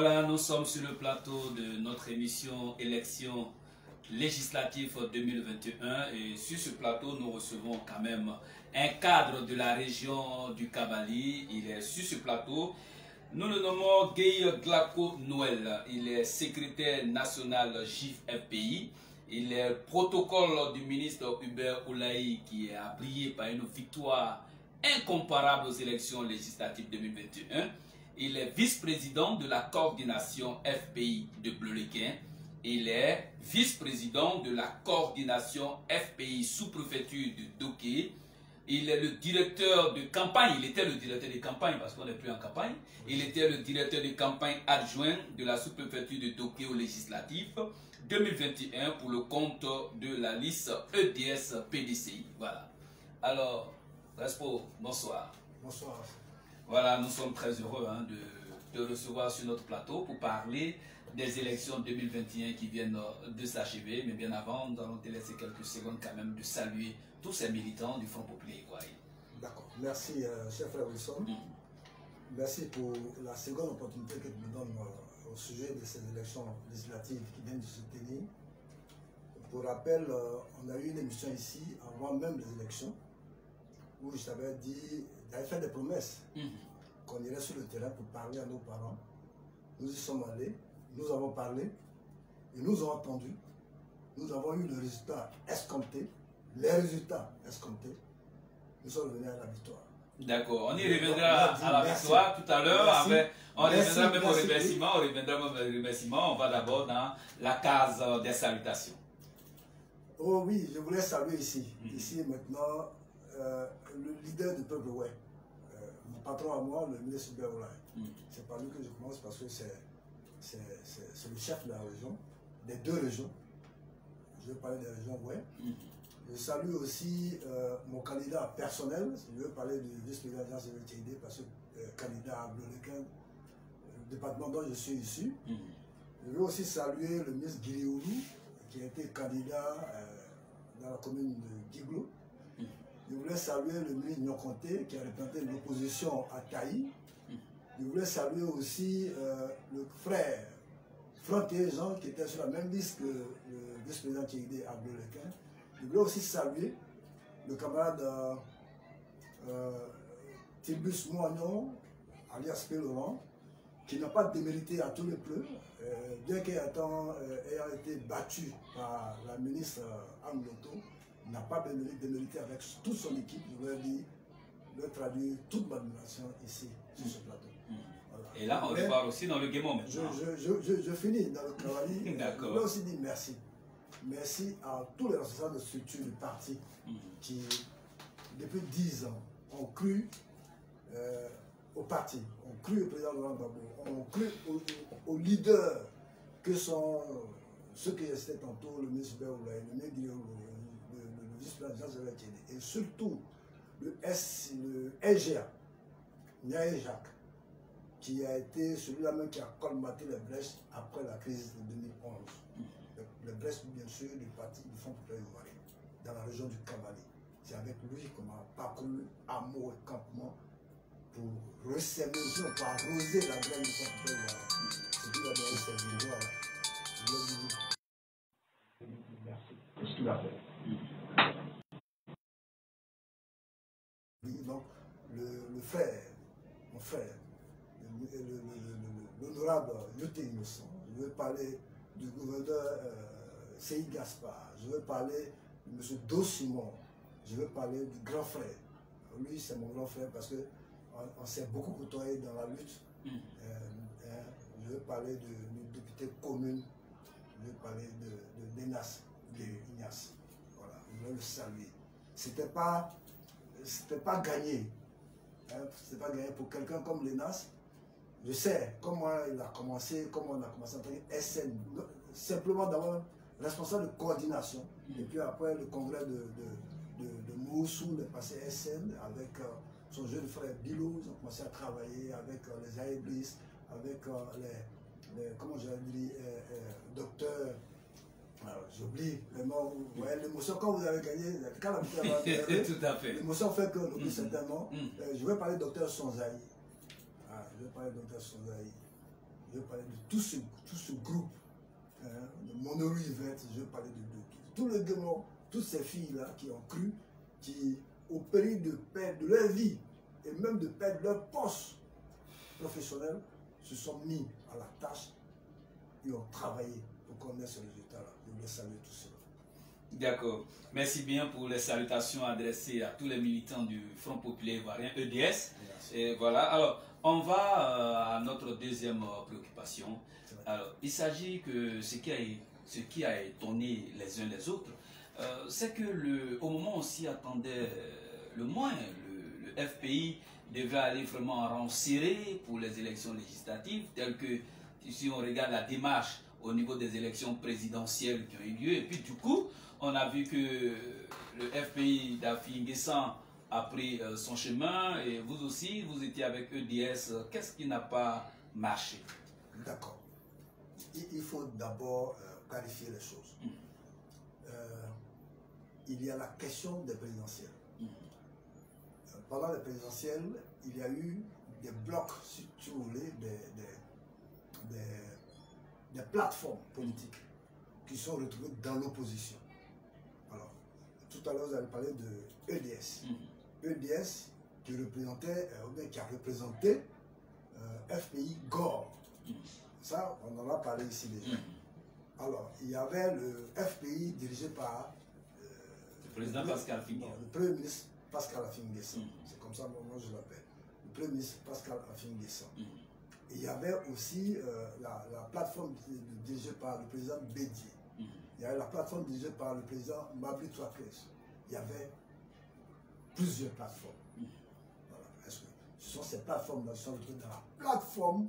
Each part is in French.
Voilà, nous sommes sur le plateau de notre émission Élections législatives 2021 et sur ce plateau, nous recevons quand même un cadre de la région du Kabali. Il est sur ce plateau. Nous le nommons Gueye Glako Noël. Il est secrétaire national JIF-FPI. Il est protocole du ministre Hubert Oulaï qui a brillé par une victoire incomparable aux élections législatives 2021. Il est vice-président de la coordination FPI de Bleulequin. Il est vice-président de la coordination FPI sous-préfecture de Doké. Il est le directeur de campagne. Il était le directeur de campagne parce qu'on n'est plus en campagne. Il était le directeur de campagne adjoint de la sous-préfecture de Doké aux législatives 2021 pour le compte de la liste EDS PDCI. Voilà. Alors, Respo, bonsoir. Bonsoir. Voilà, nous sommes très heureux de recevoir sur notre plateau pour parler des élections 2021 qui viennent de s'achever. Mais bien avant, nous allons te laisser quelques secondes quand même de saluer tous ces militants du Front populaire ivoirien. D'accord. Merci, cher frère Wilson. Merci pour la seconde opportunité que tu me donnes au sujet de ces élections législatives qui viennent de se tenir. Pour rappel, on a eu une émission ici avant même les élections où je t'avais dit, j'avais fait des promesses qu'on irait sur le terrain pour parler à nos parents. Nous y sommes allés, nous avons parlé, et nous avons entendu. Nous avons eu le résultat escompté, les résultats escomptés. Nous sommes venus à la victoire. D'accord, on y reviendra à la victoire tout à l'heure. On reviendra même au remerciement. On va d'abord dans la case des salutations. Oh oui, je voulais saluer ici. Ici maintenant, le leader du peuple, ouais. Mon patron à moi, le ministre Hubert Oulaï. C'est par lui que je commence parce que c'est le chef de la région, des deux régions. Je vais parler des régions, ouais. Je salue aussi mon candidat personnel. Je veux parler du vice-président de l'Agence de l'UTID parce que candidat à Bleulequin, le département dont je suis issu. Je veux aussi saluer le ministre Guilioulou, qui a été candidat dans la commune de Guiglo. Je voulais saluer le ministre Nyokonté, qui a représenté l'opposition à Taï. Je voulais saluer aussi le frère Frontier Jean, qui était sur la même liste que le vice-président Tchéguidé à Bleulequin. Je voulais aussi saluer le camarade Tibus Moignon, alias Péloran, qui n'a pas démérité à tous les pleurs, bien qu'ayant été battu par la ministre Amloto, n'a pas démérité avec toute son équipe. Je voulais dire, leur traduire toute ma admiration ici, sur ce plateau. Voilà. Et là, on repart aussi dans le Guémon maintenant. Je finis dans le Kabali. D'accord. Je voulais aussi dire merci. Merci à tous les responsables de structures du parti qui, depuis 10 ans, ont cru au parti, ont cru au président Laurent Gbagbo, ont cru aux leaders que sont ceux qui étaient tantôt, le ministre Hubert Oulaï, le ministre Guillaume, le vice-président Jean et surtout le LGA, Niaï Jacques, qui a été celui-là même qui a colmaté les brèches après la crise de 2011. Les brèches, bien sûr, du parti du Front populaire ivoirien, dans la région du Kabali. C'est avec lui qu'on a parcouru amour et campement pour resserrer, pour arroser la graine du Front populaire ivoirien. C'est tout d'abord cette vidéo. Merci. Qu'est-ce qu'il a fait? Donc, le frère, mon frère, l'honorable Yoté Innocent, je veux parler du gouverneur Seyi Gaspard, je veux parler de M. Do Simon, je veux parler du grand frère. Lui, c'est mon grand frère parce qu'on s'est beaucoup côtoyé dans la lutte. Je veux parler du député commune, je veux parler de Denas, de Ignace. Voilà, je veux le saluer. C'était pas gagné. C'était pas gagné pour quelqu'un comme Lenas. Je sais comment il a commencé, comment on a commencé en tant que SN, simplement d'avoir responsable de coordination. Et puis après le congrès de Moussou, il est passé SN avec son jeune frère Bilou. Ils ont commencé à travailler avec les Aéblis, avec comment j'avais dit, docteur. J'oublie le nom. L'émotion, quand vous avez gagné, quand la victoire va arriver, tout à fait. L'émotion fait que l'oublie certainement. Je vais parler du docteur Sonzaï. Je vais parler du docteur Sonzaï. je vais parler de tout ce groupe, hein, de Monoru Yvette, je vais parler de tout le démon, toutes ces filles-là qui ont cru, qui, au péril de perdre leur vie et même de perdre leur poste professionnel, se sont mis à la tâche et ont travaillé pour qu'on ait ce résultat-là. Je voulais saluer tout cela. D'accord. Merci bien pour les salutations adressées à tous les militants du Front Populaire Ivoirien, EDS. Merci. Et voilà. Alors, on va à notre deuxième préoccupation. Alors, il s'agit que ce qui a étonné les uns les autres, c'est que au moment où on s'y attendait le moins, le FPI devait aller vraiment en rang serré pour les élections législatives, telles que si on regarde la démarche au niveau des élections présidentielles qui ont eu lieu. Et puis du coup, on a vu que le FPI d'Afi N'Guessan a pris son chemin et vous aussi, vous étiez avec EDS. Qu'est-ce qui n'a pas marché? D'accord. Il faut d'abord clarifier les choses. Il y a la question des présidentielles. Pendant les présidentielles, il y a eu des blocs, si vous voulez, des plateformes politiques qui sont retrouvées dans l'opposition. Alors, tout à l'heure, vous avez parlé de EDS. EDS qui représentait, ou bien qui a représenté FPI Gore. Ça, on en a parlé ici déjà. Alors, il y avait le FPI dirigé par le président Pascal Affi N'Guessan. Le premier ministre Pascal Affi N'Guessan. C'est comme ça que moi je l'appelle. Le premier ministre Pascal Affi N'Guessan. Et il y avait aussi la plateforme dirigée par le président Bédié. Il y avait la plateforme dirigée par le président Mabri Touakès. Il y avait plusieurs plateformes. Voilà. Est-ce que ce sont ces plateformes-là qui sont retrouvées dans la plateforme.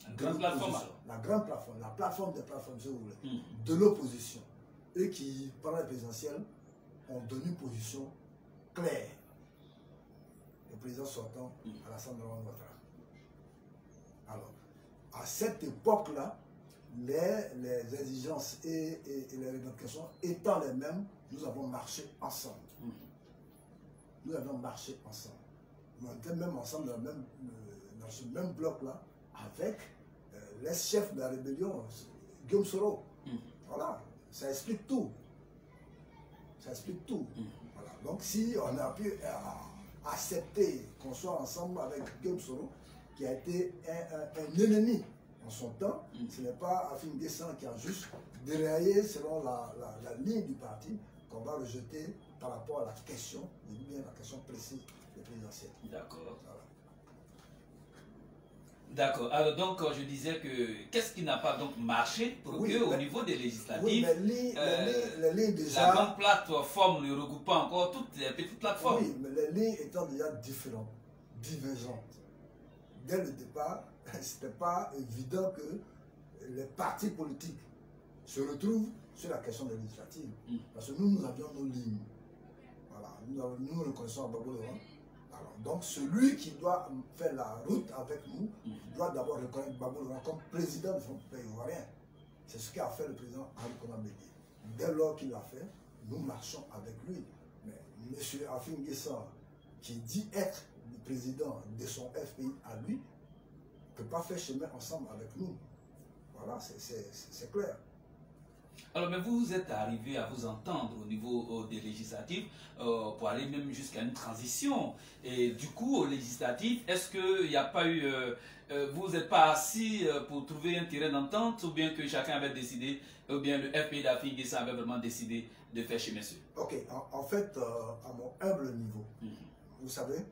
La grande plateforme alors. La grande plateforme, la plateforme des plateformes, si vous voulez, de l'opposition. Et qui, pendant les présidentielles, ont donné une position claire. Le président sortant, Alassane Ouattara. Alors, à cette époque-là, les exigences et les revendications étant les mêmes, nous avons marché ensemble. Nous avons marché ensemble. Nous étions même ensemble dans ce même bloc-là avec les chefs de la rébellion, Guillaume Soro. Voilà, ça explique tout. Ça explique tout. Voilà. Donc si on a pu accepter qu'on soit ensemble avec Guillaume Soro, qui a été un ennemi en son temps, ce n'est pas Affi N'Guessan qui a juste déraillé selon la ligne du parti qu'on va rejeter par rapport à la question, bien la question précise des présidentielles. D'accord. Voilà. D'accord. Alors donc je disais que qu'est-ce qui n'a pas donc marché pour que au niveau des législatives, les lignes déjà, la grande plateforme ne regroupe pas encore toutes les petites plateformes. Oui, mais les lignes étant déjà différentes, divergentes. Dès le départ, ce n'était pas évident que les partis politiques se retrouvent sur la question des législatives. Parce que nous avions nos lignes. Voilà. Nous reconnaissons Gbagbo Laurent. Donc celui qui doit faire la route avec nous doit d'abord reconnaître Gbagbo Laurent comme président du Front Populaire Ivoirien. C'est ce qu'a fait le président Ali Konan Bédié. Dès lors qu'il l'a fait, nous marchons avec lui. Mais M. Affi N'Guessan, qui dit être le président de son FPI à lui, ne peut pas faire chemin ensemble avec nous. Voilà, c'est clair. Alors, mais vous êtes arrivé à vous entendre au niveau des législatives pour aller même jusqu'à une transition. Et du coup, aux législatives, est-ce qu'il n'y a pas eu... vous n'êtes pas assis pour trouver un terrain d'entente ou bien que chacun avait décidé, ou bien le FPI d'Affi N'Guessan avait vraiment décidé de faire chez messieurs? Ok, en fait, à mon humble niveau, vous savez,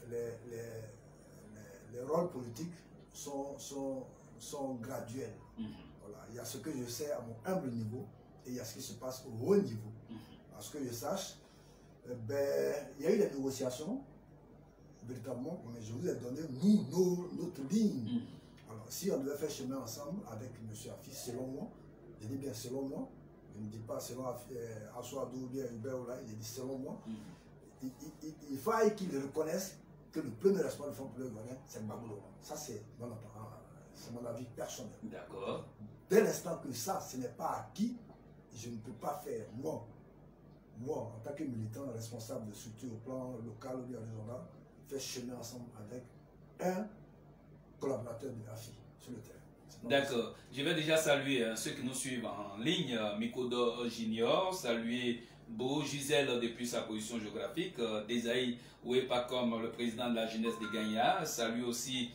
les rôles politiques sont graduels. Voilà. Il y a ce que je sais à mon humble niveau et il y a ce qui se passe au haut niveau. À ce que je sache, il y a eu des négociations, véritablement, mais je vous ai donné, notre ligne. Alors, si on devait faire chemin ensemble avec M. Affi, selon moi, je dis bien selon moi, je ne dis pas selon Assoadou ou bien Hubert Oulaye, je dis selon moi, il faut qu'il reconnaisse que le premier responsable du Front Populaire Ivoirien, c'est Gbagbo Laurent. Ça, c'est mon avis personnel. D'accord. Dès l'instant que ça, ce n'est pas acquis, je ne peux pas faire, moi, en tant que militant responsable de structure au plan local ou bien régional, faire chemin ensemble avec un collaborateur de Affi sur le terrain. D'accord. Je vais déjà saluer ceux qui nous suivent en ligne. Mikodo Junior, saluer Beau Gisèle depuis sa position géographique. Desaï Ouepakom, le président de la jeunesse des Gagnards. Saluer aussi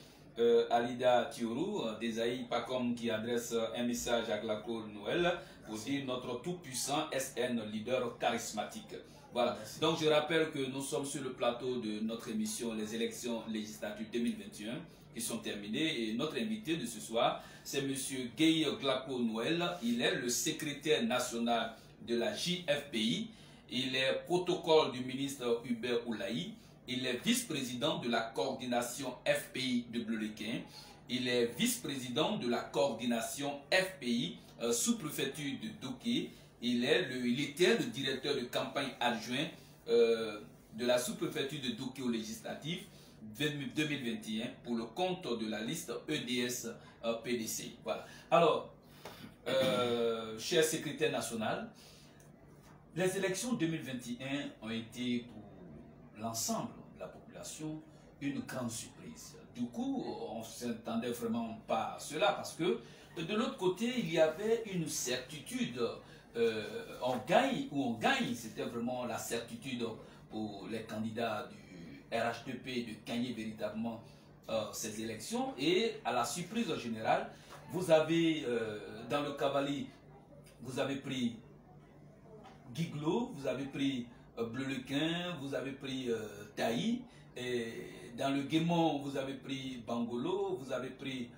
Alida Tiourou, Desaï Pakom qui adresse un message à Glacol Noël pour dire notre tout-puissant SN leader charismatique. Voilà. Merci. Donc je rappelle que nous sommes sur le plateau de notre émission Les élections législatives 2021 qui sont terminées et notre invité de ce soir c'est M. Gueye Glacol Noël. Il est le secrétaire national de la JFPI. Il est protocole du ministre Hubert Oulaï. Il est vice-président de la coordination FPI de Bleu-les-Quin. Il est vice-président de la coordination FPI sous-préfecture de Doké. Il était le directeur de campagne adjoint de la sous-préfecture de Doké aux législatives 2021 pour le compte de la liste EDS PDC. Voilà. Alors, cher secrétaire national, les élections 2021 ont été pour l'ensemble de la population une grande surprise. Du coup, on ne s'attendait vraiment pas à cela parce que de l'autre côté, il y avait une certitude. On gagne ou on gagne, c'était vraiment la certitude pour les candidats du RHDP de gagner véritablement ces élections. Et à la surprise générale, vous avez dans le Cavalier, vous avez pris Guiglo, vous avez pris Bleu-les-Quin, vous avez pris Taï, et dans le Guémon, vous avez pris Bangolo, vous avez pris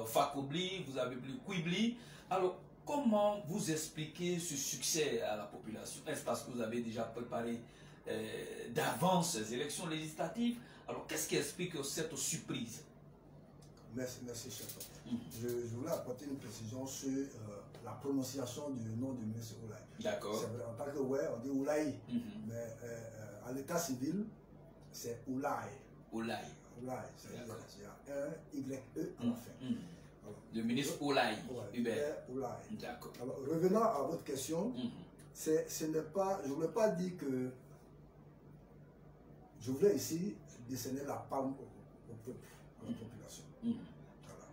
Fakobli, vous avez pris Kouibli. Alors, comment vous expliquez ce succès à la population? Est-ce parce que vous avez déjà préparé d'avance ces élections législatives? Alors, qu'est-ce qui explique cette surprise? Merci, chef. Je voulais apporter une précision sur la prononciation du nom du ministre Oulaï. D'accord. C'est vrai, en tant que on dit Oulaï, mais à l'état civil, c'est Oulaï. Oulaï. Oulaï, c'est-à-dire il y a un Y-E à la fin. Le ministre Oulaï. Hubert Oulaï. D'accord. Alors, revenant à votre question, ce n'est pas, je ne voulais pas dire que je voulais ici décerner la palme au peuple, à la population. Voilà.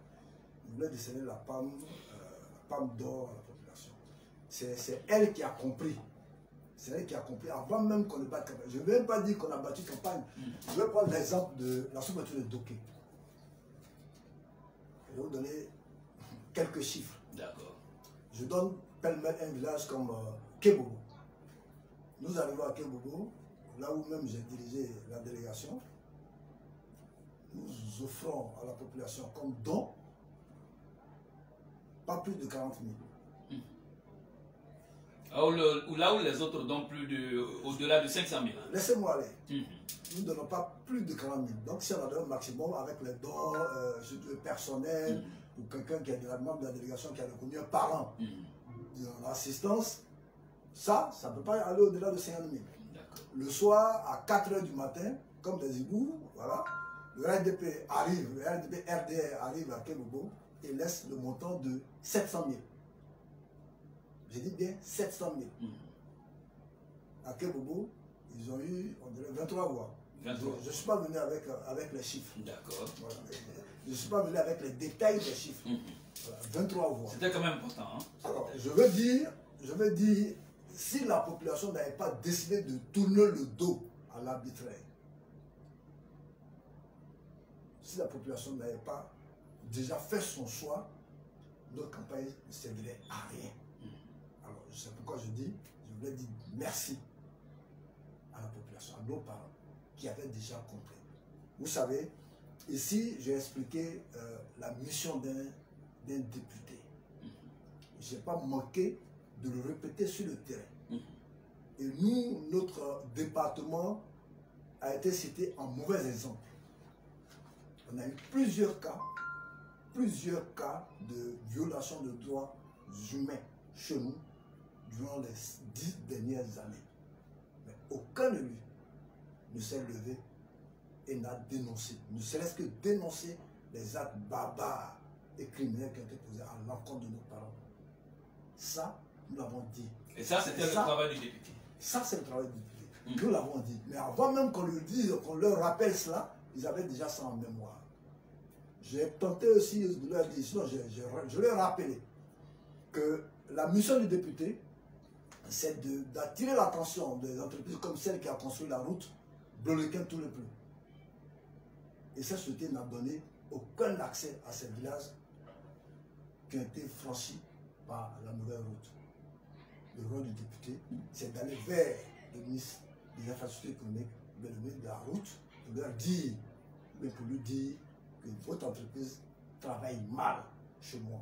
Je voulais décerner la palme d'or à la population. C'est elle qui a compris. C'est elle qui a compris avant même qu'on ne batte campagne. Je ne vais même pas dire qu'on a battu campagne. Je vais prendre l'exemple de la sous-préfecture de Doké. Je vais vous donner quelques chiffres. D'accord. Je donne pêle-mêle un village comme Kébobo. Nous arrivons à Kébobo, là où même j'ai dirigé la délégation. Nous offrons à la population comme don pas plus de 40 000. Là où les autres donnent au-delà de 500 000. Laissez-moi aller. Nous ne donnons pas plus de 40 000. Donc si on a donné un maximum avec les dons personnels ou quelqu'un qui est membre de la délégation qui a reconnu un parent dans l'assistance, ça ne peut pas aller au-delà de 50 000. Le soir, à 4 h du matin, comme des hiboux, voilà, le RDP arrive, le RDR arrive à Kébobo et laisse le montant de 700 000. J'ai dit bien 700 000. À Kébobo, ils ont eu, on dirait, 23 voix. 23. Je ne suis pas venu avec les chiffres. D'accord. Voilà. Je ne suis pas venu avec les détails des chiffres. Voilà, 23 voix. C'était quand même important. Hein? Alors, je veux dire, si la population n'avait pas décidé de tourner le dos à l'arbitraire, si la population n'avait pas déjà fait son choix, notre campagne ne servirait à rien. Alors, c'est pourquoi je voulais dire merci à la population, à nos parents, qui avaient déjà compris. Vous savez, ici, j'ai expliqué la mission d'un député. Je n'ai pas manqué de le répéter sur le terrain. Et nous, notre département a été cité en mauvais exemple. On a eu plusieurs cas de violation de droits humains chez nous durant les 10 dernières années. Mais aucun de lui ne s'est levé et n'a dénoncé, ne serait-ce que dénoncer les actes barbares et criminels qui ont été posés à l'encontre de nos parents. Ça, nous l'avons dit. Et ça, c'était le travail du député. Ça, c'est le travail du député. Nous l'avons dit. Mais avant même qu'on le dise, qu'on leur rappelle cela, ils avaient déjà ça en mémoire. J'ai tenté aussi de leur dire, sinon je leur ai rappelé que la mission du député, c'est d'attirer l'attention des entreprises comme celle qui a construit la route Blolequin tout le plus. Et cette société n'a donné aucun accès à ces villages qui ont été franchis par la nouvelle route. Le rôle du député, c'est d'aller vers le ministre des Infrastructures économiques, le ministre de la route, pour leur dire, mais pour lui dire que votre entreprise travaille mal chez moi.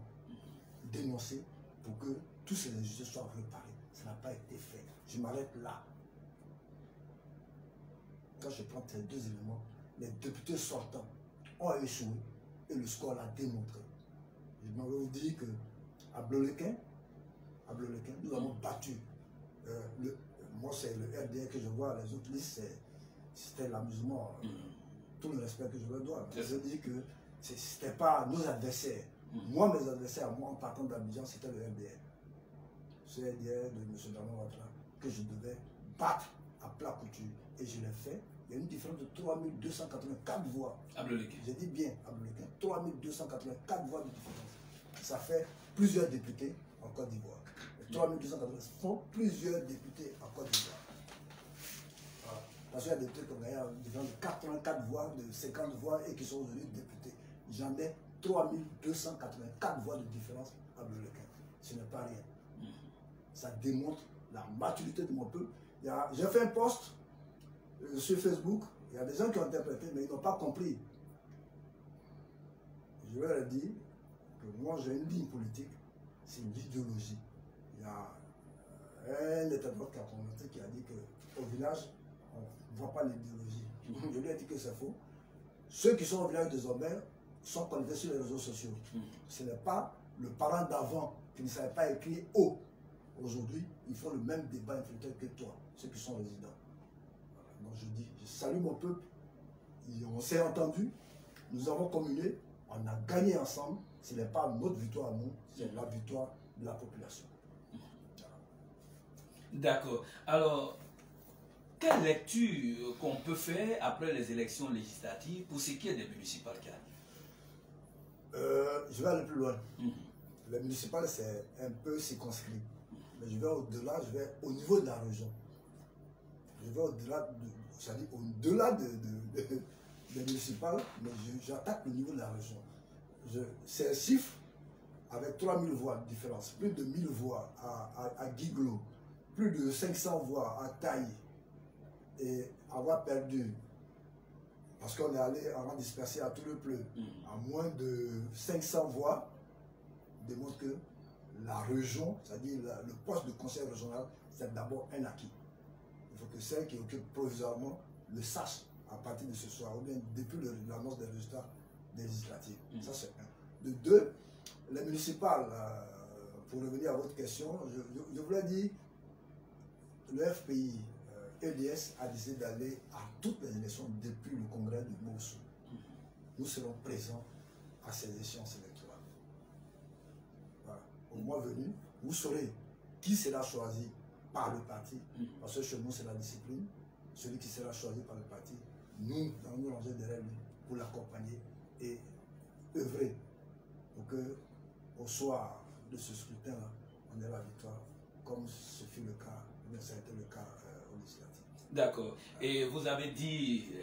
Dénoncer pour que tous ces injustices soient réparées. Ça n'a pas été fait. Je m'arrête là. Quand je prends ces deux éléments, les députés sortants ont échoué et le score l'a démontré. Je m'en vais vous dire qu'à Blolequin, nous avons battu. Moi, c'est le RDR que je vois, les autres listes, c'était l'amusement. Tout le respect que je leur dois. Je veux dire que ce n'était pas nos adversaires. Moi, mes adversaires, moi, en partant d'Abidjan, c'était le RDR. Ce RDR de M. Damon Ouattara que je devais battre à plat couture. Et je l'ai fait. Il y a une différence de 3284 voix. J'ai dit bien, à Blolequin, 3284 voix de différence. Ça fait plusieurs députés en Côte d'Ivoire. 3280 font plusieurs députés en Côte d'Ivoire. Voilà. Parce qu'il y a des députés qui ont gagné une différence de 84 voix, de 50 voix et qui sont devenus députés. J'en ai 3284 voix de différence à Blolequin. Ce n'est pas rien. Ça démontre la maturité de mon peuple. J'ai fait un post sur Facebook. Il y a des gens qui ont interprété, mais ils n'ont pas compris. Je leur ai dit que moi j'ai une ligne politique, c'est une idéologie. Il y a un établissements qui a commenté qui a dit qu'au village, on ne voit pas l'idéologie. Je lui ai dit que c'est faux. Ceux qui sont au village désormais sont connectés sur les réseaux sociaux. Ce n'est pas le parent d'avant qui ne savait pas écrire haut. Aujourd'hui, ils font le même débat intellectuel que toi, ceux qui sont résidents. Voilà. Donc je dis, je salue mon peuple, on s'est entendu, nous avons communié, on a gagné ensemble. Ce n'est pas notre victoire à nous, c'est la victoire de la population. D'accord. Alors, quelle lecture qu'on peut faire après les élections législatives pour ce qui est des municipales qui arrivent? Je vais aller plus loin. Les municipales, c'est un peu circonscrit. Mais je vais au-delà, je vais au niveau de la région. Je vais au-delà c'est-à-dire au-delà des municipales, mais j'attaque le niveau de la région. C'est un chiffre avec 3000 voix de différence, plus de 1000 voix à Guiglo, plus de 500 voix à Taï, et avoir perdu, parce qu'on est allé en rang dispersé à tout le pleu, à moins de 500 voix, démontre que la région, c'est-à-dire le poste de conseil régional, c'est d'abord un acquis. Il faut que celles qui occupent provisoirement le sachent à partir de ce soir, ou bien depuis l'annonce des résultats des législatives. Ça, c'est un. De deux, les municipales, pour revenir à votre question, je voulais dire, le FPI, EDS, a décidé d'aller à toutes les élections depuis le congrès de Moussou. Nous serons présents à ces échéances électorales. Voilà. Au mois venu, vous saurez qui sera choisi par le parti, parce que chez nous, c'est la discipline. Celui qui sera choisi par le parti, nous allons nous ranger derrière lui pour l'accompagner et œuvrer pour que, au soir de ce scrutin-là, on ait la victoire, comme ce fut le cas, mais ça a été le cas au législatif. D'accord. Et vous avez dit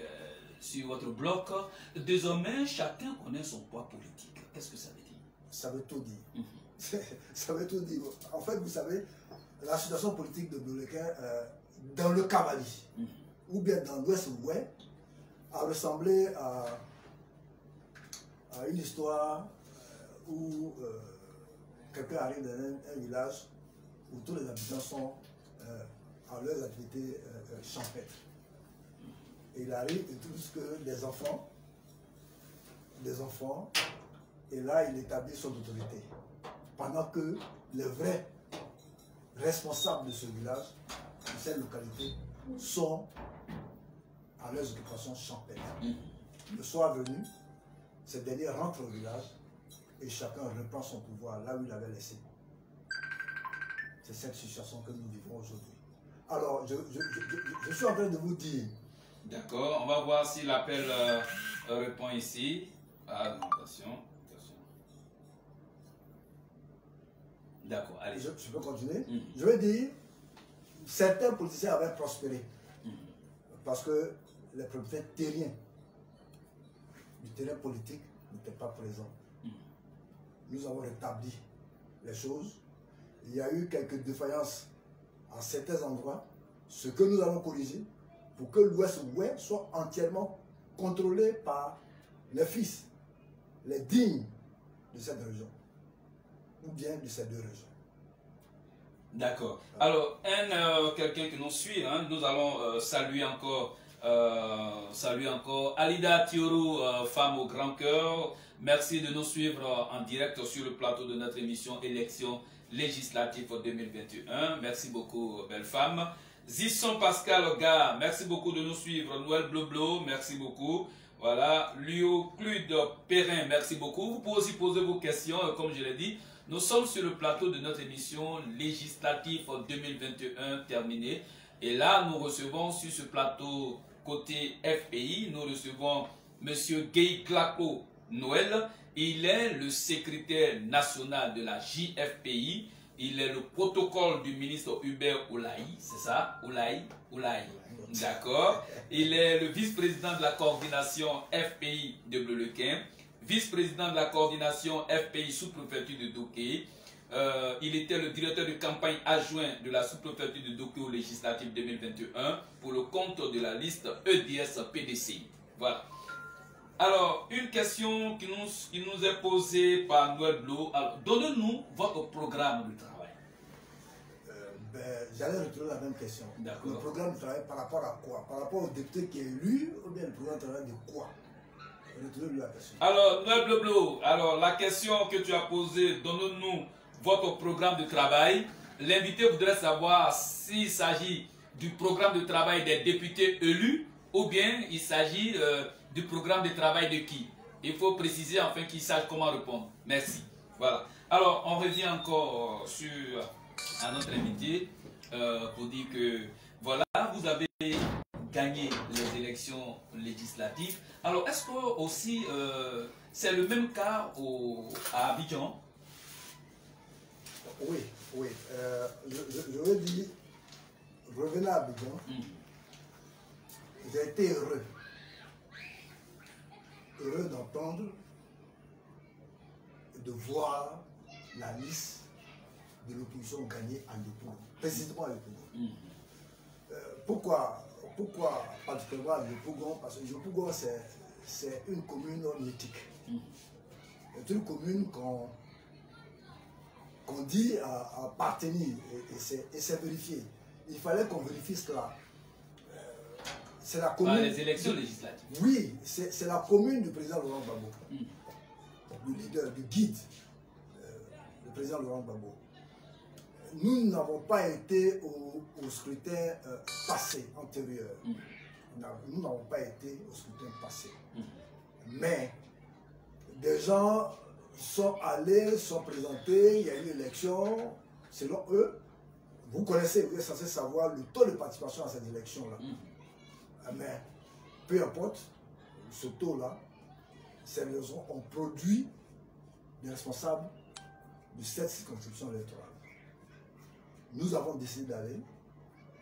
sur votre blog, désormais, chacun connaît son poids politique. Qu'est-ce que ça veut dire? Ça veut tout dire. Ça veut tout dire. En fait, vous savez, la situation politique de Blolequin, dans le Cavali, ou bien dans l'Ouest-Ouest, a ressemblé à une histoire où quelqu'un arrive dans un village où tous les habitants sont à leurs activités champêtres. Et il arrive et trouve que des enfants, et là il établit son autorité. Pendant que les vrais responsables de ce village, de cette localité, sont à leurs occupations champêtres. Le soir venu, ces derniers rentrent au village et chacun reprend son pouvoir là où il avait laissé. C'est cette situation que nous vivons aujourd'hui. Alors, je suis en train de vous dire... D'accord, on va voir si l'appel répond ici. Attention. D'accord, allez. Je peux continuer. Je veux dire, certains politiciens avaient prospéré. Parce que les propriétaires terriens du terrain politique n'étaient pas présents. Nous avons rétabli les choses. Il y a eu quelques défaillances à certains endroits, ce que nous avons corrigé pour que l'Ouest-Ouest soit entièrement contrôlé par les fils, les dignes de cette région, ou bien de ces deux régions. D'accord. Alors, quelqu'un qui nous suit, hein, nous allons saluer encore Alida Thioro, femme au grand cœur. Merci de nous suivre en direct sur le plateau de notre émission Élections législatives 2021. Merci beaucoup, belle femme. Zisson Pascal Gars, merci beaucoup de nous suivre. Noël Bloblo, merci beaucoup. Voilà. Lio Clude Perrin, merci beaucoup. Vous pouvez aussi poser vos questions, comme je l'ai dit. Nous sommes sur le plateau de notre émission législative 2021 terminée. Et là, nous recevons sur ce plateau côté FPI, nous recevons M. Guy Claco Noël. Il est le secrétaire national de la JFPI. Il est le protocole du ministre Hubert Oulaï, c'est ça? Oulaï. D'accord. Il est le vice-président de la coordination FPI de Bleu-le-Quin, vice-président de la coordination FPI sous-préfecture de Doké. Il était le directeur de campagne adjoint de la sous-préfecture de Doké aux législatives 2021 pour le compte de la liste EDS-PDC. Voilà. Alors, une question qui nous est posée par Noël Blo. Alors, donnez-nous votre programme de travail. J'allais retrouver la même question. Le programme de travail par rapport à quoi? Par rapport au député qui est élu ou bien le programme de travail de quoi? Retrouvez-lui la question. Alors, Noël Blo, alors la question que tu as posée, donne-nous votre programme de travail. L'invité voudrait savoir s'il s'agit du programme de travail des députés élus ou bien il s'agit du programme de travail de qui? Il faut préciser afin qu'il sache comment répondre. Merci. Voilà. Alors, on revient encore à notre invité pour dire que voilà, vous avez gagné les élections législatives. Alors, est-ce que aussi c'est le même cas à Abidjan? Oui. Je veux dire, revenez à Abidjan. J'ai été heureux d'entendre et de voir la liste de l'opposition gagner à Yopougon, précisément à Yopougon. Pourquoi particulièrement à Yopougon? Parce que Yopougon, c'est une commune mythique. C'est une commune qu'on dit appartenir, et c'est vérifié. Il fallait qu'on vérifie cela. C'est la commune. Par les élections législatives. Oui, c'est la commune du président Laurent Gbagbo, du leader, du guide, le président Laurent Gbagbo. Nous n'avons pas été au scrutin passé, antérieur. Nous n'avons pas été au scrutin passé. Mais des gens sont allés, sont présentés, il y a eu une élection. Selon eux, vous connaissez, vous êtes censé savoir le taux de participation à cette élection-là. Mais peu importe, ce taux-là, ces raisons ont produit des responsables de cette circonscription électorale. Nous avons décidé d'aller.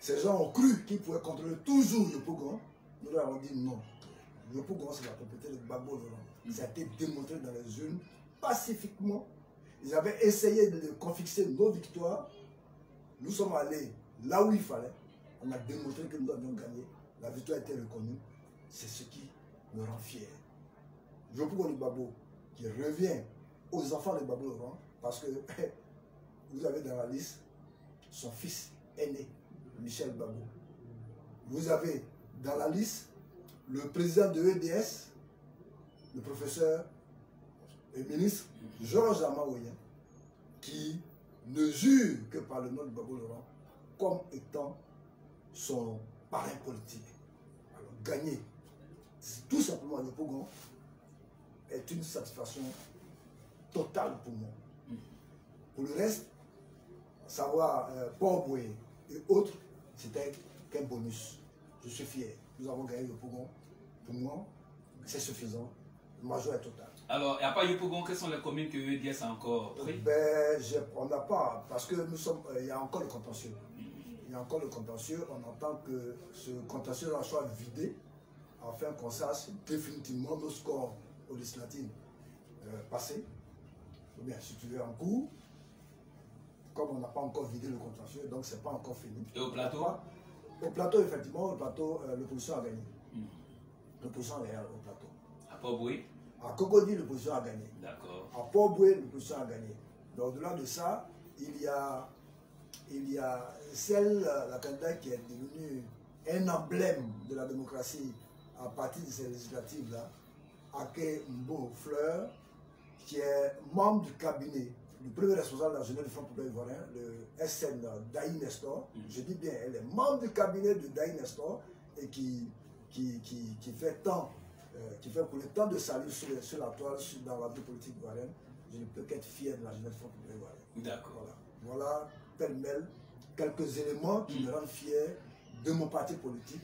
Ces gens ont cru qu'ils pouvaient contrôler toujours le Pougon. Nous leur avons dit non. Le Pougon, c'est la propriété de Gbagbo Laurent. Ça a été démontré dans les urnes pacifiquement. Ils avaient essayé de confisquer nos victoires. Nous sommes allés là où il fallait. On a démontré que nous avions gagné. La victoire a été reconnue. C'est ce qui me rend fier. Je veux pour Gbagbo qui revient aux enfants de Gbagbo Laurent parce que vous avez dans la liste son fils aîné, Michel Gbagbo. Vous avez dans la liste le président de l'EDS, le professeur et ministre Georges Amaoyen, qui ne jure que par le nom de Gbagbo Laurent comme étant son parrain politique. Alors, gagner tout simplement le Pougon est une satisfaction totale pour moi. Pour le reste, savoir Port-Boué et autres, c'était qu'un bonus. Je suis fier. Nous avons gagné le Pougon. Pour moi, c'est suffisant. Le major est total. Alors, à part Yopougon, quelles sont les communes que EDS a encore pris? On n'a pas, parce que il y a encore le contentieux. Il y a encore le contentieux. On entend que ce contentieux-là soit vidé afin qu'on sache définitivement nos scores aux législatives passés. Ou bien, si tu veux, en cours. Comme on n'a pas encore vidé le contentieux, donc c'est pas encore fini. Et au plateau? Au plateau, effectivement, au plateau, l'opposition a gagné. L'opposition a gagné au plateau. À Port-Boué? À Cocody, l'opposition a gagné. D'accord. À Port-Boué, l'opposition a gagné. Donc, au-delà de ça, il y a celle, la candidate qui est devenue un emblème de la démocratie à partir de ces législatives-là, Ake Mbo Fleur, qui est membre du cabinet du premier responsable national du Front populaire ivoirien, le SN Daï Nestor. Je dis bien, elle est membre du cabinet de Daï Nestor et qui fait couler tant de salut sur la toile, dans la vie politique ivoirienne. Je ne peux qu'être fier de la jeunesse du Front populaire ivoirien. D'accord. Voilà pêle-mêle quelques éléments qui me rendent fier de mon parti politique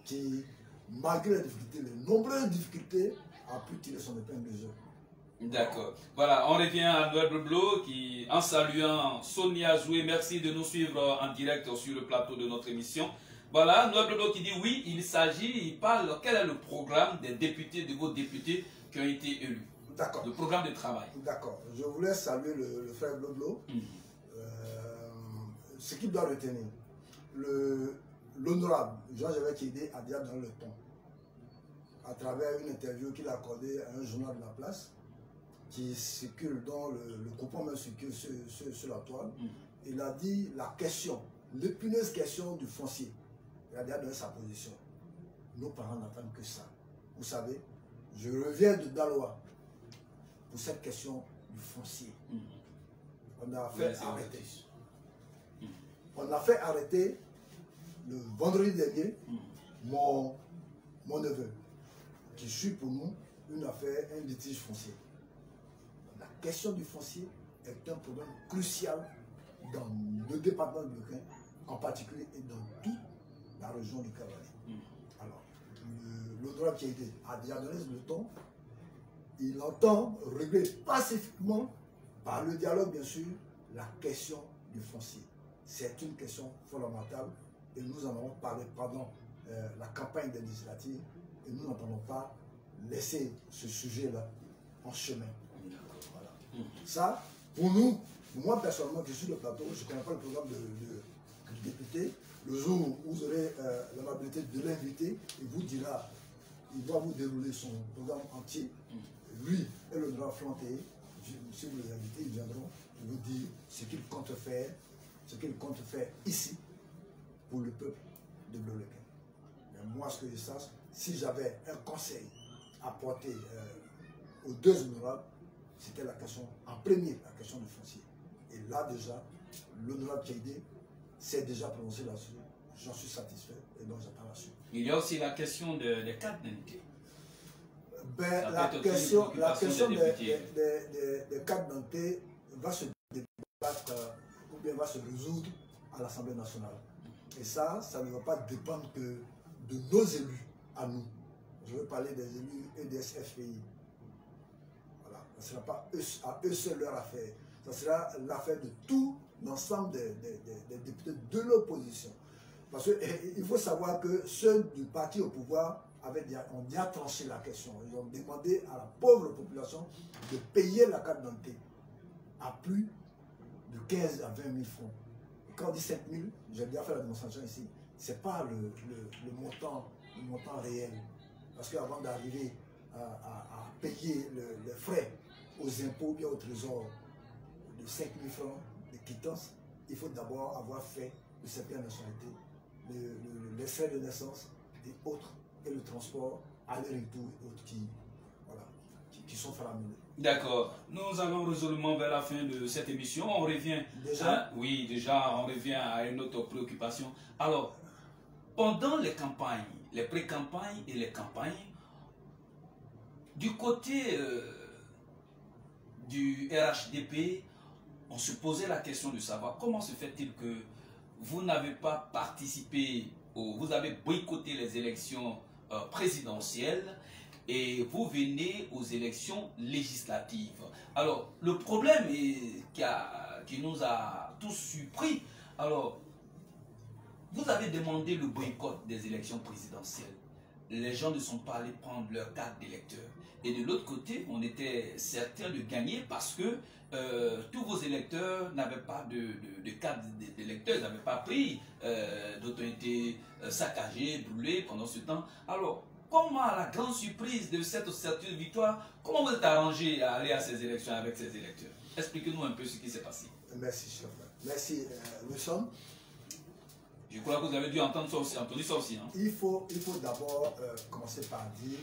qui, malgré les difficultés, les nombreuses difficultés, a pu tirer son épingle du jeu. D'accord. Voilà, on revient à Noël Bleblo qui, en saluant Sonia Zoué, merci de nous suivre en direct sur le plateau de notre émission. Voilà, Noël Bleblo qui dit oui, il parle, quel est le programme des députés, de vos députés qui ont été élus? D'accord. Le programme de travail. D'accord. Je voulais saluer le frère Bleblo. Ce qu'il doit retenir, l'honorable Jean-Jacques Kédé a déjà donné le ton à travers une interview qu'il a accordée à un journal de la place qui circule, dont le coupon même circule sur la toile. Il a dit la question, l'épineuse question du foncier. Il a déjà donné sa position. Nos parents n'attendent que ça. Vous savez, je reviens de Daloa pour cette question du foncier. On a fait arrêter. On a fait arrêter le vendredi dernier mon neveu, qui suit pour nous une affaire, un litige foncier. La question du foncier est un problème crucial dans le département de Burkina, en particulier et dans toute la région du Cameroun. Alors, l'honorable qui a déjà donné le ton, il entend régler pacifiquement, par le dialogue bien sûr, la question du foncier. C'est une question fondamentale et nous en avons parlé pendant la campagne des législatives et nous n'entendons pas laisser ce sujet-là en chemin. Voilà. Ça, pour nous, pour moi personnellement qui suis sur le plateau, je ne connais pas le programme du député. Le jour où vous aurez l'amabilité de l'inviter, il vous dira, il doit vous dérouler son programme entier. Lui et le grand Flanté, si vous les invitez, ils viendront vous dire ce qu'ils comptent faire. Ce qu'il compte faire ici pour le peuple de Bleu-le-Quin. Mais moi, ce que je sache, si j'avais un conseil à porter aux deux honorables, c'était la question, en premier, la question du foncier. Et là déjà, l'honorable Kédé s'est déjà prononcé là-dessus. J'en suis satisfait et donc j'attends la suite. Il y a aussi la question des cartes d'identité. La question des cartes d'identité va se débattre ou bien va se résoudre à l'Assemblée nationale. Et ça ne va pas dépendre que de nos élus à nous. Je veux parler des élus EDS-FPI. Voilà. Ce ne sera pas à eux seuls leur affaire. Ce sera l'affaire de tout l'ensemble des députés de l'opposition. Parce qu'il faut savoir que ceux du parti au pouvoir ont déjà tranché la question. Ils ont demandé à la pauvre population de payer la carte d'identité à plus de 15 à 20 000 francs. Et quand on dit 5 000, j'ai déjà fait la démonstration ici, ce n'est pas le montant réel. Parce qu'avant d'arriver à payer les frais aux impôts bien au trésor de 5 000 francs de quittance, il faut d'abord avoir fait le certificat de nationalité, les frais de naissance et autres, et le transport, aller-retour et autres qui sont faramineux. D'accord. Nous allons résolument vers la fin de cette émission. On revient déjà. Oui, déjà, on revient à une autre préoccupation. Alors, pendant les campagnes, les pré-campagnes et les campagnes, du côté du RHDP, on se posait la question de savoir comment se fait-il que vous n'avez pas participé, vous avez boycotté les élections présidentielles et vous venez aux élections législatives. Alors, le problème qui nous a tous surpris, alors, vous avez demandé le boycott des élections présidentielles. Les gens ne sont pas allés prendre leur carte d'électeur. Et de l'autre côté, on était certain de gagner parce que tous vos électeurs n'avaient pas de carte d'électeur, ils n'avaient pas pris, d'autres ont été saccagés, brûlés pendant ce temps. Alors, comment, à la grande surprise de cette certaine victoire, comment vous êtes arrangé à aller à ces élections avec ces électeurs? Expliquez-nous un peu ce qui s'est passé. Merci, cher frère. Merci, Wilson. Je crois que vous avez dû entendre ça aussi, entendu ça aussi. Hein? Il faut d'abord commencer par dire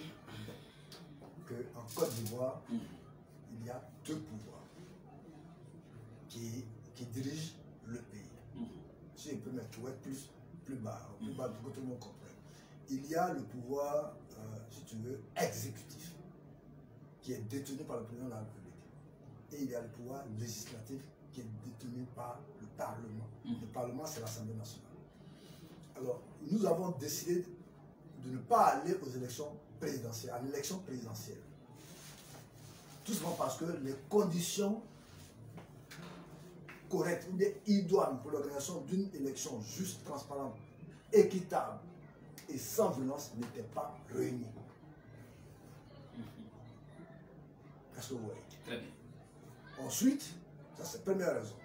qu'en Côte d'Ivoire, il y a deux pouvoirs qui dirigent le pays. Si je peux mettre plus bas pour que tout le monde comprenne. Il y a le pouvoir, si tu veux, exécutif, qui est détenu par le président de la République. Et il y a le pouvoir législatif qui est détenu par le Parlement. Le Parlement, c'est l'Assemblée nationale. Alors, nous avons décidé de ne pas aller aux élections présidentielles, à l'élection présidentielle. Tout simplement parce que les conditions correctes, ou bien idoines pour l'organisation d'une élection juste, transparente, équitable et sans violence n'étaient pas réunies. Est-ce que vous voyez? Très bien. Ensuite, ça c'est la première raison.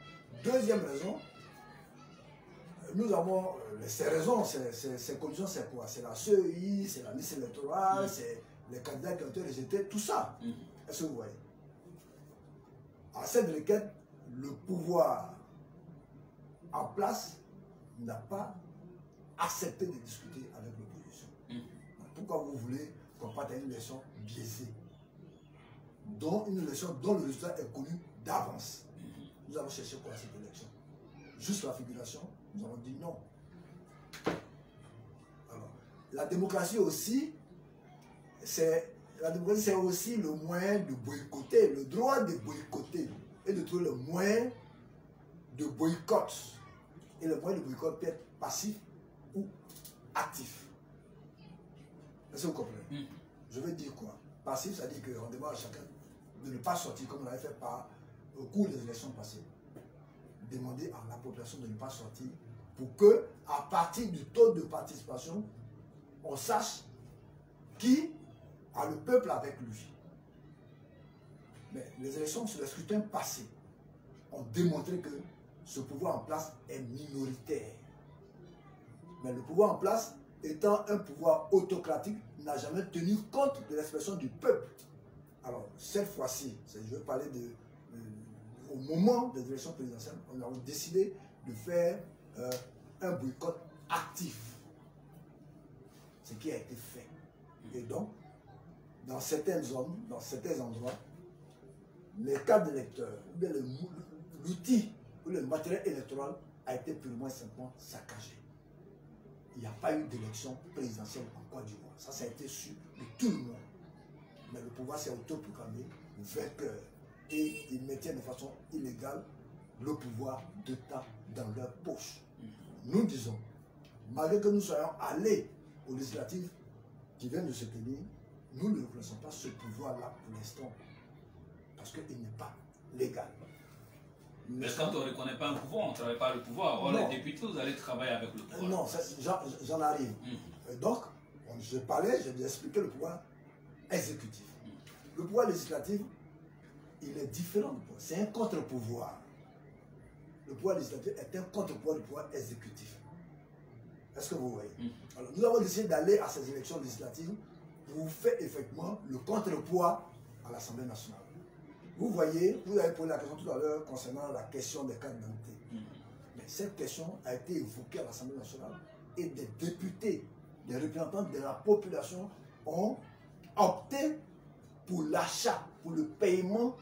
Deuxième raison, nous avons ces raisons, ces conditions, c'est quoi? C'est la CEI, c'est la liste électorale, c'est les candidats qui ont été rejetés, tout ça. Est-ce que vous voyez? À cette requête, le pouvoir en place n'a pas accepté de discuter avec l'opposition. Pourquoi vous voulez qu'on parte à une élection biaisée? Une élection dont le résultat est connu d'avance. Nous avons cherché quoi cette élection? Juste la figuration, nous avons dit non. Alors, la démocratie aussi, c'est aussi le moyen de boycotter, le droit de boycotter et de trouver le moyen de boycott. Et le moyen de boycott peut être passif ou actif. Est-ce que vous comprenez? Je veux dire quoi? Passif, ça dit qu'on demande à chacun de ne pas sortir comme on l'avait fait au cours des élections passées. Demander à la population de ne pas sortir pour que, à partir du taux de participation, on sache qui a le peuple avec lui. Mais les élections sur le scrutin passé ont démontré que ce pouvoir en place est minoritaire. Mais le pouvoir en place, étant un pouvoir autocratique, n'a jamais tenu compte de l'expression du peuple. Alors, cette fois-ci, je veux parler au moment des élections présidentielles, on a décidé de faire un boycott actif. Ce qui a été fait. Et donc, dans certaines zones, dans certains endroits, les cartes d'électeurs, l'outil ou le matériel électoral a été purement et simplement saccagé. Il n'y a pas eu d'élection présidentielle en Côte d'Ivoire. Ça a été su de tout le monde. Mais le pouvoir s'est autoproclamé vainqueur. Et ils mettaient de façon illégale le pouvoir d'État dans leur poche. Nous disons, malgré que nous soyons allés aux législatives qui viennent de se tenir, nous ne reconnaissons pas ce pouvoir-là pour l'instant. Parce qu'il n'est pas légal. Mais quand on ne reconnaît pas un pouvoir, on ne travaille pas le pouvoir. Or, les députés, vous allez travailler avec le pouvoir. Non, j'en arrive. Donc, j'ai expliqué le pouvoir exécutif. Le pouvoir législatif, il est différent du pouvoir. C'est un contre-pouvoir. Le pouvoir législatif est un contre-pouvoir du pouvoir exécutif. Est-ce que vous voyez? Alors, nous avons décidé d'aller à ces élections législatives pour faire effectivement le contre-poids à l'Assemblée nationale. Vous voyez, vous avez posé la question tout à l'heure concernant la question des cartes d'identité. Mais cette question a été évoquée à l'Assemblée nationale et des députés, des représentants de la population ont opté pour l'achat, pour le paiement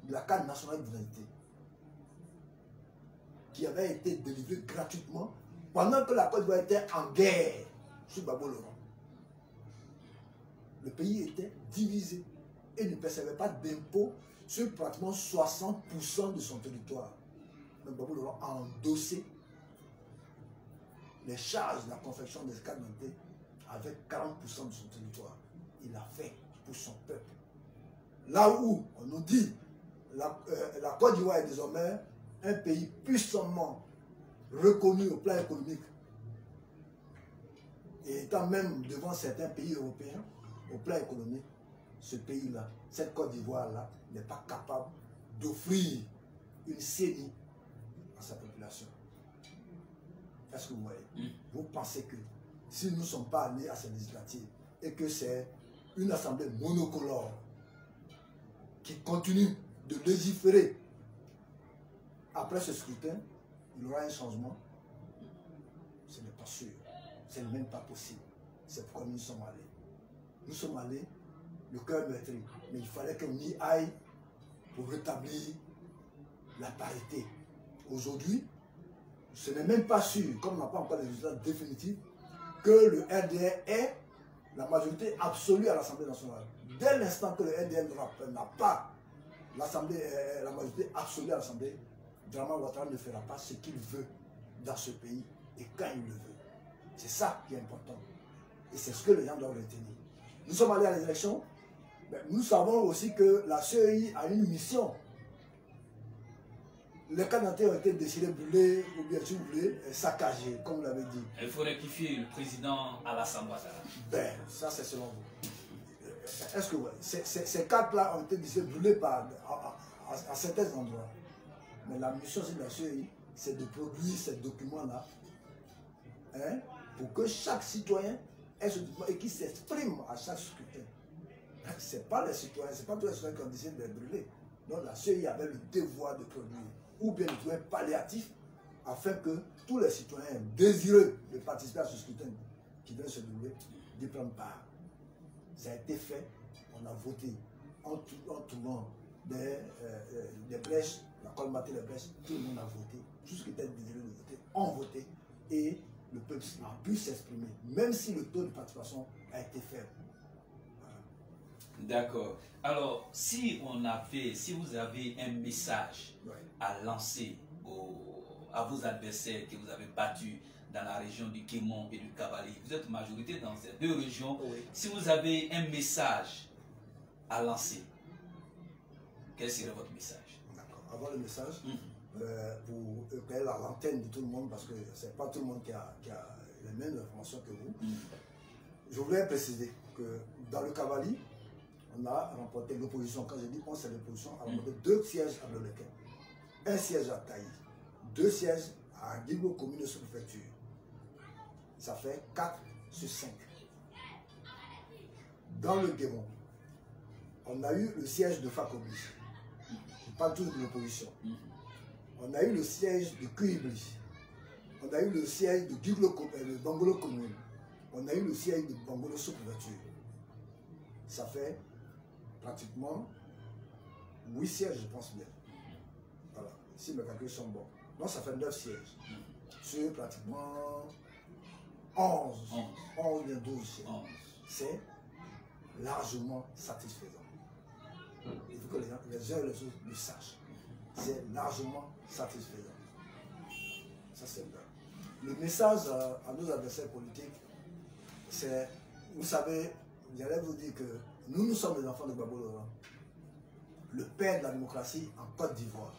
de la carte nationale d'identité qui avait été délivrée gratuitement pendant que la Côte d'Ivoire était en guerre sur Gbagbo Laurent. Le pays était divisé et ne percevait pas d'impôts sur pratiquement 60% de son territoire. Mais Gbagbo Laurent a endossé les charges de la confection des cartes d'identité avec 40% de son territoire. Il a fait pour son peuple. Là où on nous dit la Côte d'Ivoire est désormais un pays puissamment reconnu au plan économique et étant même devant certains pays européens au plan économique, ce pays-là, cette Côte d'Ivoire-là, n'est pas capable d'offrir une CENI à sa population. Est-ce que vous voyez? Vous pensez que si nous ne sommes pas allés à ces législatives et que c'est une assemblée monocolore qui continue de légiférer après ce scrutin, il y aura un changement? Ce n'est pas sûr. Ce n'est même pas possible. C'est pourquoi nous sommes allés. Nous sommes allés, le cœur meurtri. Mais il fallait qu'on y aille pour rétablir la parité. Aujourd'hui, ce n'est même pas sûr, comme on n'a pas encore les résultats définitifs, que le RDR ait la majorité absolue à l'Assemblée nationale. Dès l'instant que le RDR n'a pas la majorité absolue à l'Assemblée, Dramane Ouattara ne fera pas ce qu'il veut dans ce pays et quand il le veut. C'est ça qui est important. Et c'est ce que les gens doivent retenir. Nous sommes allés à l'élection, mais nous savons aussi que la CEI a une mission. Les candidatures ont été décidés, brûlés, ou bien si vous voulez, saccagés, comme vous l'avez dit. Il faut rectifier le président Alassane Ouattara. Ben, ça c'est selon vous. Est-ce que ces cartes-là ont été décidées, brûlées à certains endroits. Mais la mission de la CEI, c'est de produire ces documents-là, hein, pour que chaque citoyen ait ce document et qu'il s'exprime à chaque scrutin. Ce n'est pas les citoyens, ce n'est pas tous les citoyens qui ont décidé de les brûler. Donc la CEI avait le devoir de produire, ou bien de trouver un palliatif, afin que tous les citoyens désireux de participer à ce scrutin qui vient se dérouler, d'y prendre part. Ça a été fait, on a voté en trouvant des brèches, on a colmaté les brèches, tout le monde a voté, tout ce qui était désireux de voter, ont voté, et le peuple a pu s'exprimer, même si le taux de participation a été faible. D'accord. Alors, si vous avez un message à lancer à vos adversaires que vous avez battus dans la région du Kémon et du Kabali, vous êtes majorité dans ces deux régions. Oui. Si vous avez un message à lancer, quel serait votre message? D'accord. Avant le message, pour éclairer la lanterne de tout le monde, parce que ce n'est pas tout le monde qui a les mêmes informations que vous, je voulais préciser que dans le Kabali, on a remporté l'opposition. Quand je dis on, c'est l'opposition, a remporté 2 sièges à Bloleken, 1 siège à Taï, 2 sièges à Guilgo, commune de sous-préfecture. Ça fait 4 sur 5. Dans le Guémon, on a eu le siège de Fakobi. Je parle toujours de l'opposition. On a eu le siège de Kuibli. On a eu le siège de Bangolo commune. On a eu le siège de Bangolo sous-préfecture. Ça fait pratiquement 8 sièges, je pense bien. Voilà, si mes calculs sont bons. Donc ça fait 9 sièges. Sur pratiquement 11 ou 12 sièges. C'est largement satisfaisant. Il faut que les uns et les autres le sachent. C'est largement satisfaisant. Ça c'est vrai. Le message à nos adversaires politiques, c'est, vous savez, j'allais vous dire que nous sommes les enfants de Gbagbo Laurent, le père de la démocratie en Côte d'Ivoire.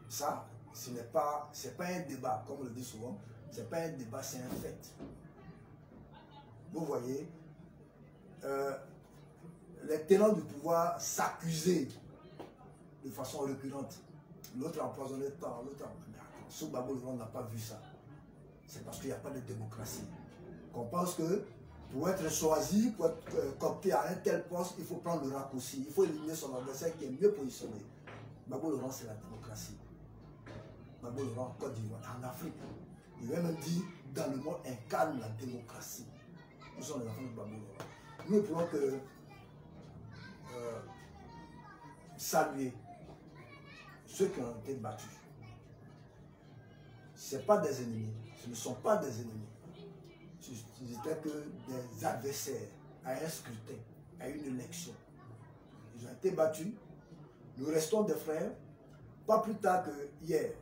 Ça, ce n'est pas un débat, comme on le dit souvent, ce n'est pas un débat, c'est un fait. Vous voyez, les tenants du pouvoir s'accusaient de façon récurrente. L'autre empoisonnait tant, l'autre sous Gbagbo Laurent n'a pas vu ça. C'est parce qu'il n'y a pas de démocratie. Qu'on pense que pour être choisi, pour être coopté à un tel poste, il faut prendre le raccourci. Il faut éliminer son adversaire qui est mieux positionné. Gbagbo Laurent, c'est la démocratie. Gbagbo Laurent en Côte d'Ivoire, en Afrique. Il va même dire, dans le monde, incarne la démocratie. Nous sommes les enfants de Gbagbo Laurent. Nous ne pouvons que saluer ceux qui ont été battus. Ce n'est pas des ennemis. Ce ne sont pas des ennemis. Ce n'étaient que des adversaires à un scrutin, à une élection. Ils ont été battus. Nous restons des frères. Pas plus tard que hier,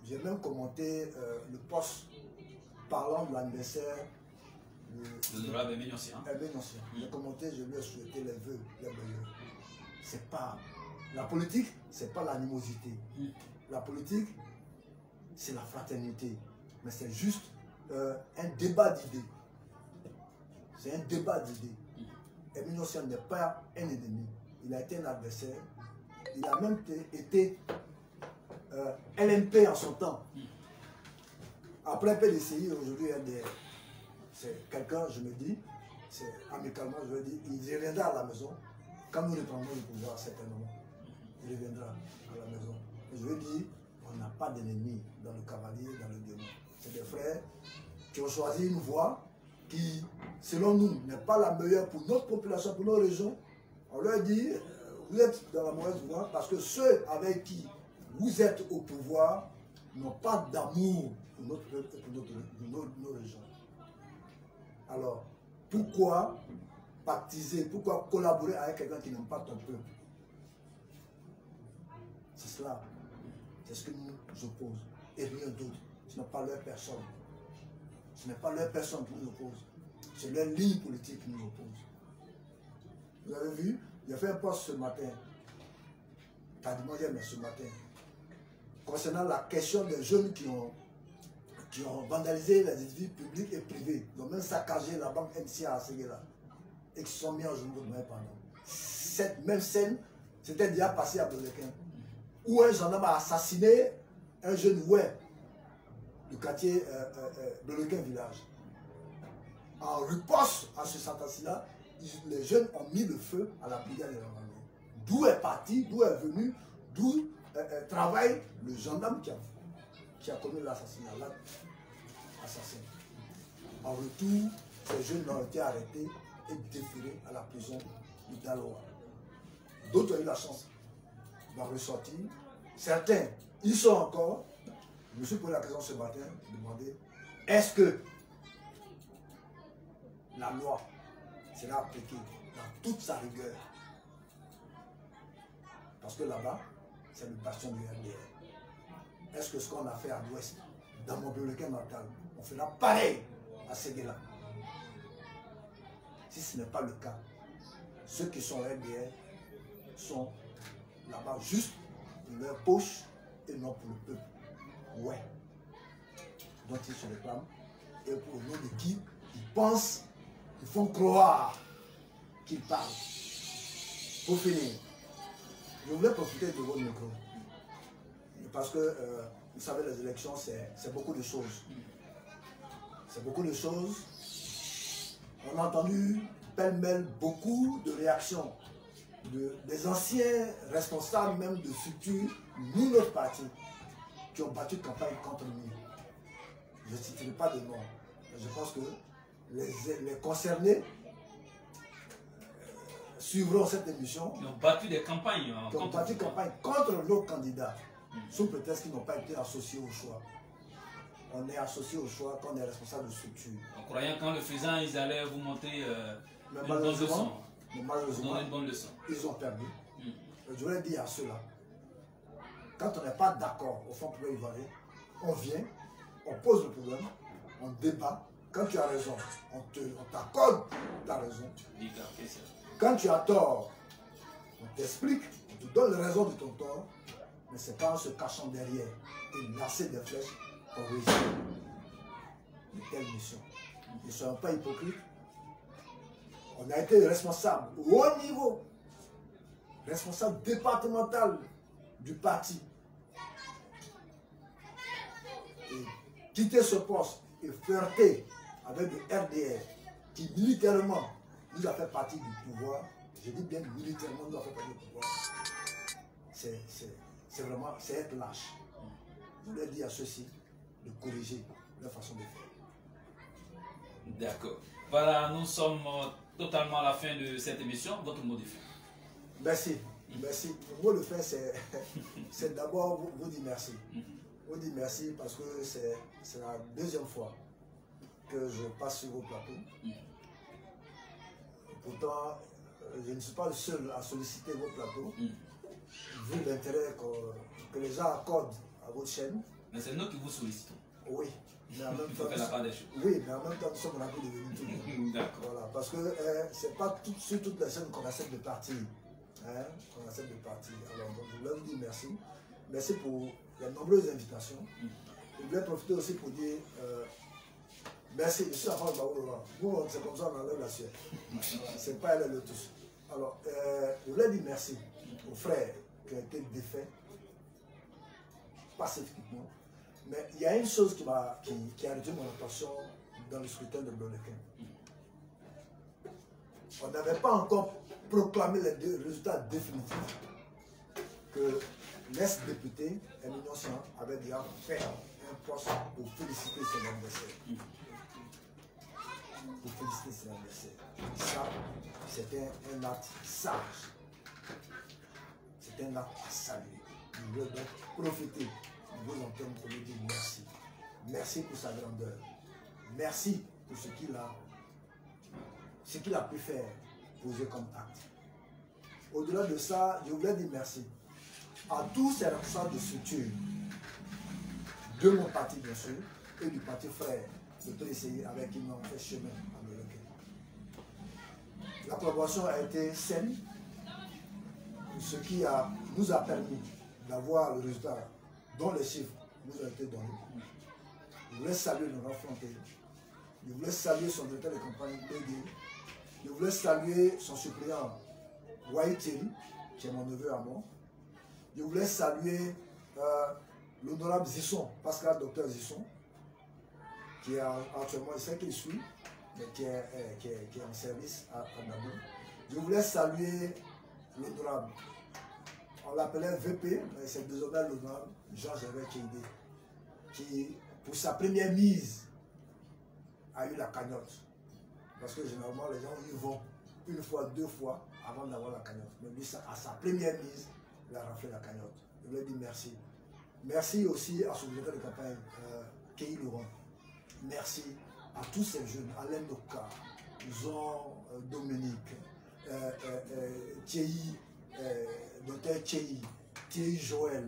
j'ai même commenté le post parlant de l'anniversaire de Honorable Aimé Nyossien. J'ai commenté, je lui ai souhaité les vœux, les meilleurs. C'est pas... La politique, c'est pas l'animosité. La politique, c'est la fraternité. Mais c'est juste un débat d'idées. C'est un débat d'idées. Aimé Nyossien n'est pas un ennemi. Il a été un adversaire. Il a même été LMP en son temps. Après PDCI, aujourd'hui, c'est quelqu'un, je me dis, c'est amicalement, je veux dire, il reviendra à la maison quand nous reprendrons le pouvoir, certainement. Il reviendra à la maison. Et je veux dire, on n'a pas d'ennemis dans le cavalier, dans le démon. C'est des frères qui ont choisi une voie qui, selon nous, n'est pas la meilleure pour notre population, pour nos régions. On leur dit, vous êtes dans la mauvaise voie parce que ceux avec qui vous êtes au pouvoir n'ont pas d'amour pour notre peuple et pour nos régions. Alors, pourquoi pactiser, pourquoi collaborer avec quelqu'un qui n'aime pas ton peuple? C'est cela. C'est ce que nous oppose. Et rien d'autre. Ce n'est pas leur personne. Ce n'est pas leur personne qui nous oppose. C'est leur ligne politique qui nous oppose. Vous avez vu, j'ai fait un post ce matin. Mais ce matin. Concernant la question des jeunes qui ont vandalisé les édifices publics et privés. Ils ont même saccagé la banque MCA à Séguéla. Et qui se sont mis en genoux de pendant. Cette même scène, c'était déjà passé à Blolequin. Où un gendarme a assassiné un jeune oué du quartier Blolequin village. En riposte à ce assassinat, les jeunes ont mis le feu à la brigade de l'environnement. D'où est parti, d'où est venu, d'où travaille le gendarme qui a commis l'assassinat. L'assassin. En retour, ces jeunes ont été arrêtés et déférés à la prison de Daloa. D'autres ont eu la chance d'en ressortir. Certains, ils sont encore. Je me suis posé la question ce matin, demander est-ce que la loi sera appliquée dans toute sa rigueur? Parce que là-bas, c'est le bastion du RDR. Est-ce que ce qu'on a fait à l'ouest, dans mon Blolequin natal, on fera pareil à Séguéla? Si ce n'est pas le cas, ceux qui sont RDR sont là-bas juste pour leur poche et non pour le peuple. Ouais. Dont ils se réclament et pour le nom de qui ils pensent, ils font croire qu'ils parlent. Pour finir, je voulais profiter de votre micro. Parce que, vous savez, les élections, c'est beaucoup de choses. C'est beaucoup de choses. On a entendu pêle-mêle beaucoup de réactions des anciens responsables, même de futurs, nous, notre parti, qui ont battu campagne contre nous. Je ne citerai pas de nom. Je pense que les concernés suivront cette émission. Ils ont battu des campagnes. Qui ont battu campagne contre nos candidats, sous prétexte qu'ils n'ont pas été associés au choix. On est associé au choix quand on est responsable de structure. En croyant qu'en le faisant, ils allaient vous monter une bonne leçon. Malheureusement, une bonne leçon. Ils ont perdu. Je voulais dire à ceux-là, quand on n'est pas d'accord au fond pour ivoirien, on vient, on pose le problème, on débat. Quand tu as raison, on t'accorde ta raison. Quand tu as tort, on t'explique, on te donne les raisons de ton tort, mais c'est pas en se cachant derrière et lancer des flèches qu'on réussit de telles missions. Ne soyons pas hypocrites. On a été responsable au haut niveau, responsable départemental du parti. Et quitter ce poste et flirter avec le RDR qui militairement nous a fait partie du pouvoir, je dis bien militairement nous a fait partie du pouvoir, c'est vraiment, c'est être lâche. Je voulais dire à ceux-ci de corriger leur façon de faire. D'accord. Voilà, nous sommes totalement à la fin de cette émission. Votre mot de fin. Merci. Merci. Le mot de fin, c'est d'abord vous dire merci. Vous dire merci parce que c'est la deuxième fois que je passe sur vos plateaux. Pourtant, je ne suis pas le seul à solliciter vos plateaux, vu l'intérêt que les gens accordent à votre chaîne. Mais c'est nous qui vous sollicitons. Oui. Mais en même temps, la part des choses. Oui, mais en même temps, nous sommes ravis de venir tout le monde. D'accord. Voilà, parce que c'est pas sur toutes les chaînes qu'on accepte de partir. Hein, qu'on accepte de partir. Alors, donc, je voulais vous dire merci. Merci pour les nombreuses invitations. Je voulais profiter aussi pour dire merci. Je suis à France Baoula. Nous, c'est comme ça, on enlève la sueur. C'est pas elle le tous. Alors, je voulais dire merci aux frères qui ont été défaits pacifiquement. Mais il y a une chose qui a retenu mon attention dans le scrutin de Blondequin. On n'avait pas encore proclamé les résultats définitifs que l'ex-député Emilien Sian avait déjà fait un poste pour féliciter ses adversaires. Pour féliciter ses adversaires. Ça, c'était un acte sage. C'est un acte à saluer. Je veux donc profiter de vos antennes pour lui dire merci. Merci pour sa grandeur. Merci pour ce qu'il a pu faire, poser comme acte. Au-delà de ça, je voulais dire merci à tous ces responsables de structure, de mon parti bien sûr, et du parti frère de PDCI avec qui nous avons fait chemin à Blondequin. La collaboration a été saine, ce qui nous a permis d'avoir le résultat dont les chiffres nous ont été donnés. Je voulais saluer nos affrontés. Je voulais saluer son directeur de campagne, Bégué. Je voulais saluer son suppléant, Waïtiri, qui est mon neveu à moi. Je voulais saluer l'honorable Zisson, Pascal Docteur Zisson, qui est actuellement, je sais qu'il suit, mais qui est en service à Nabou. Je voulais saluer l'honorable, on l'appelait VP, mais c'est désormais l'honorable Jean-Gervais Keïdé, qui, pour sa première mise, a eu la cagnotte. Parce que généralement, les gens y vont une fois, deux fois avant d'avoir la cagnotte. Mais lui, à sa première mise, il a raflé la cagnotte. Je voulais dire merci. Merci aussi à son directeur de campagne, Kéhi Laurent. Merci à tous ces jeunes, Alain Noka, Jean Dominique, Thierry, Dr Thierry, Thierry Joël,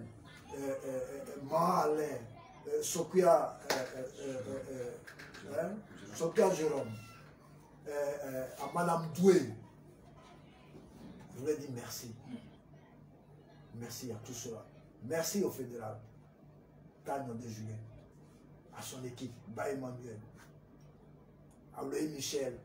Ma Alain, Sokia Jérôme, à Madame Doué. Je voulais dire merci. Merci à tout cela. Merci au fédéral, Tagnon de Julien, à son équipe, Ba Emmanuel, à Louis Michel,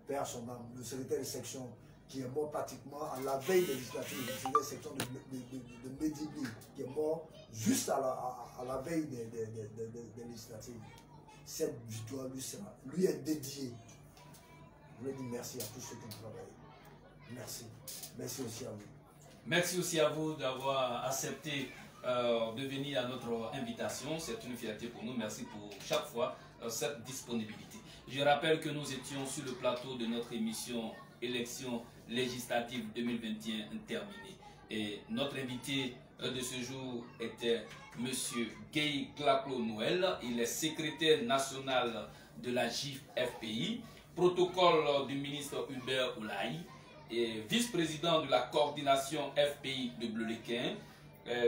père son âme, le secrétaire de section, qui est mort pratiquement à la veille des législatives, le secrétaire de section de Medibli, qui est mort juste à la veille des législatives. Cette victoire lui est dédiée. Je voulais dire merci à tous ceux qui ont travaillé. Merci. Merci aussi à vous. Merci aussi à vous d'avoir accepté de venir à notre invitation. C'est une fierté pour nous. Merci pour chaque fois cette disponibilité. Je rappelle que nous étions sur le plateau de notre émission Élections législatives 2021 terminée. Et notre invité de ce jour était M. Guy Claclo-Noël. Il est secrétaire national de la JIF-FPI, protocole du ministre Hubert Oulaï, et vice-président de la coordination FPI de Blondequin,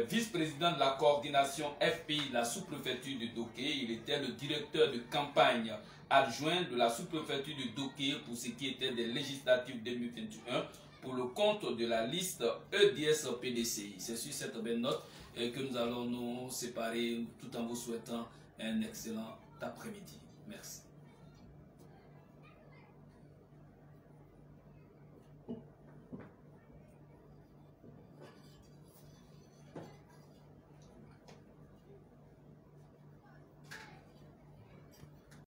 vice-président de la coordination FPI de la sous-préfecture de Doké. Il était le directeur de campagne adjoint de la sous-préfecture de Doké pour ce qui était des législatives 2021 pour le compte de la liste EDS-PDCI. C'est sur cette belle note que nous allons nous séparer tout en vous souhaitant un excellent après-midi. Merci.